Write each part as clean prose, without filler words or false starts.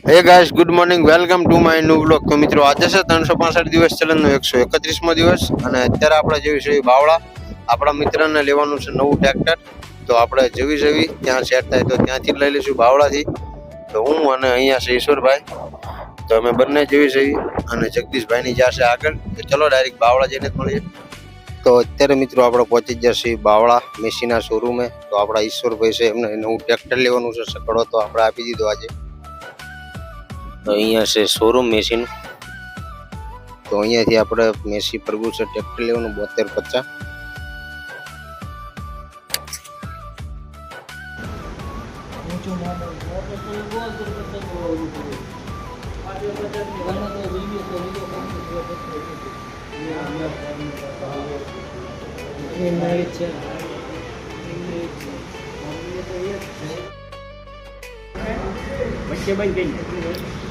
હે guys, good morning, welcome to my new blog. તો મિત્રો, આજે છે 365 દિવસ ચેલેન્જનો 131મો દિવસ અને અત્યારે આપણે જેવી છે બાવળા. આપણા મિત્રને લેવાનું છે નવું ટ્રેક્ટર. તો આપણે જેવી ત્યાં સેટ થાય તો ત્યાંથી લઈ લઈશું બાવળાથી. તો હું અને અહીંયા છે ઈશ્વરભાઈ. તો અમે બંને જેવી છે અને જગદીશભાઈની જશે આગળ. તો ચલો ડાયરેક્ટ બાવળા જઈને જ મળીએ. તો અત્યારે મિત્રો આપણે પહોંચી જશે બાવળા મેસીના શોરૂમે. તો આપણા ઈશ્વરભાઈ છે એમને નવું ટ્રેક્ટર લેવાનું છે. સકડો તો આપણે આપી દીધો આજે. તો અહીંયા છે શોરૂમ મેસીનું. તો અહીંયાથી આપણે મેસી ફર્ગ્યુસન ટ્રેક્ટર લેવાનું 7250.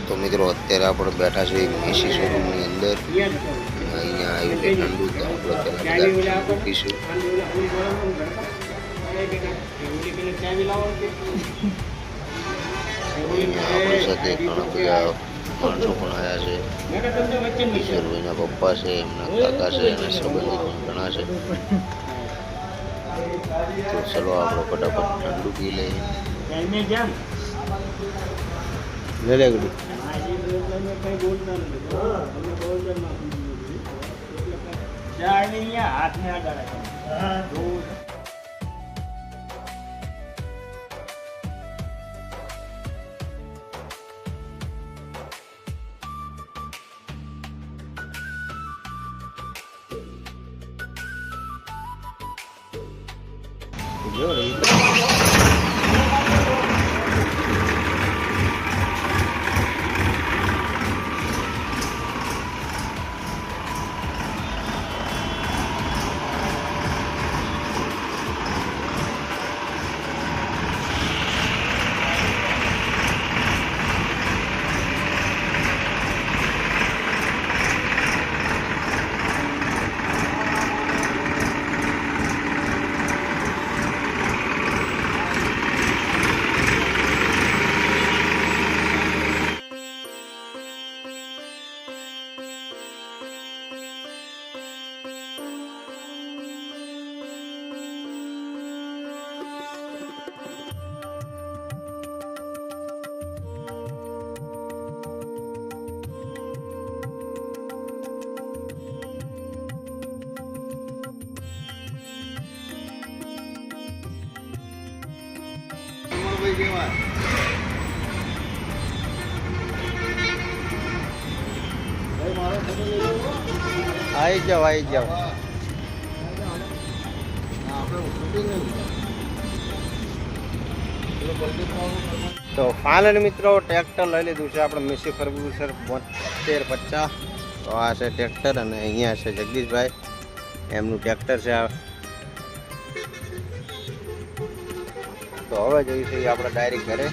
તો મિત્રો અત્યારે આપણે બેઠા છીએ મેસી શોરૂમની અંદર. અહીંયા આવ્યું છે ઠંડુ. તો આપણે પીશું. આપણી સાથે ઘણા બધા માણસો પણ આવ્યા છે. ઈશ્વરભાઈના પપ્પા છે, એમના કાકા છે અને સંબંધી પણ ઘણા છે. તો ચલો આપણે ફટાફટ ઠંડુ પી લઈએ. લે ગુડુ. આવી જાઓ. તો ફાઇનલ મિત્રો ટ્રેક્ટર લઈ લીધું છે આપણે મેસી ફર્ગ્યુસન 7250. તો આ છે ટ્રેક્ટર અને અહીંયા છે જગદીશભાઈ, એમનું ટ્રેક્ટર છે આ. તો હવે જઈએ છીએ આપણે ડાયરેક્ટ ઘરે.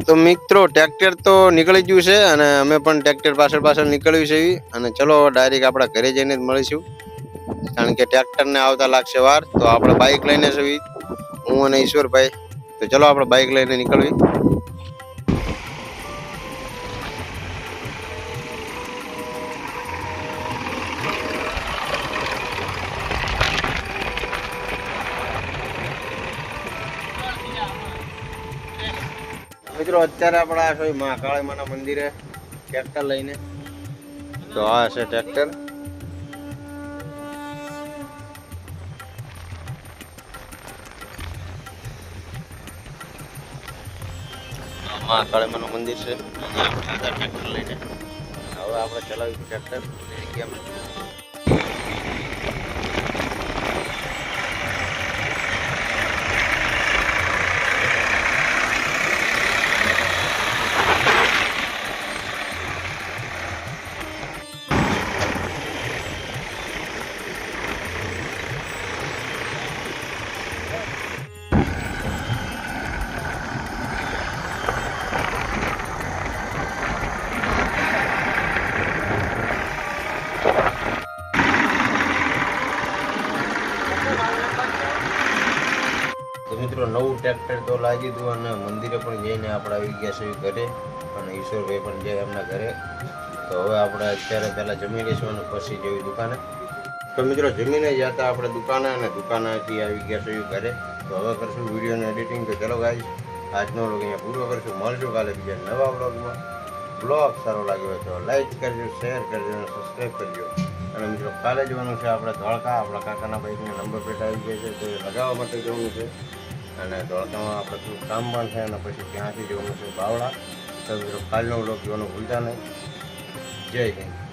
તો મિત્રો ટ્રેક્ટર તો નીકળી ગયું છે અને અમે પણ ટ્રેક્ટર પાછળ નીકળ્યું છે. અને ચલો ડાયરેક્ટ આપણા ઘરે જઈને જ મળીશું, કારણ કે ટ્રેક્ટરને આવતા લાગશે વાર. તો આપણે બાઇક લઈને છે હું અને ઈશ્વરભાઈ. તો ચલો આપણે બાઇક લઈને નીકળવી. મિત્રો અત્યારે આપણે આ છો મહાકાળી માના મંદિરે ટ્રેક્ટર લઈને. તો આ છે ટ્રેક્ટર. મહાકાળી માનું મંદિર છે. આપણે ટ્રેક્ટર લઈને હવે આપણે ચલાવ્યું ટ્રેક્ટર. મિત્રો નવું ટ્રેક્ટર તો લાગી હતું અને મંદિરે પણ જઈને આપણે આવી ગયા છે ઘરે અને ઈશ્વરભાઈ પણ જાય એમના ઘરે. તો હવે આપણે અત્યારે પહેલાં જમી લઈશું અને પછી જેવી દુકાને. તો મિત્રો જમીને જતા આપણે દુકાને અને દુકાનેથી આવી ગયા છે ઘરે. તો હવે કરશું વિડીયોનું એડિટિંગ. તો ચલો ગાઈસ આજનો વ્લોગ અહીંયા પૂરો કરશું. મળશું કાલે બીજા નવા વ્લોગમાં. બ્લોગ સારો લાગ્યો હોય તો લાઈક કરજો, શેર કરજો અને સબસ્ક્રાઈબ કરજો. અને મિત્રો કાલે જવાનું છે આપણે ધોળકા. આપણા કાકાના બાઈકને નંબર પ્લેટ આવી જાય છે તો એ લગાવવા માટે જવાનું છે. અને ધોળકામાં આપણે થોડું કામ પણ છે અને પછી ત્યાંથી જવાનું છે બાવળા. તો મિત્રો કાલનો વ્લોગ જોવાનું ભૂલતા નહીં. જય હિન્દ.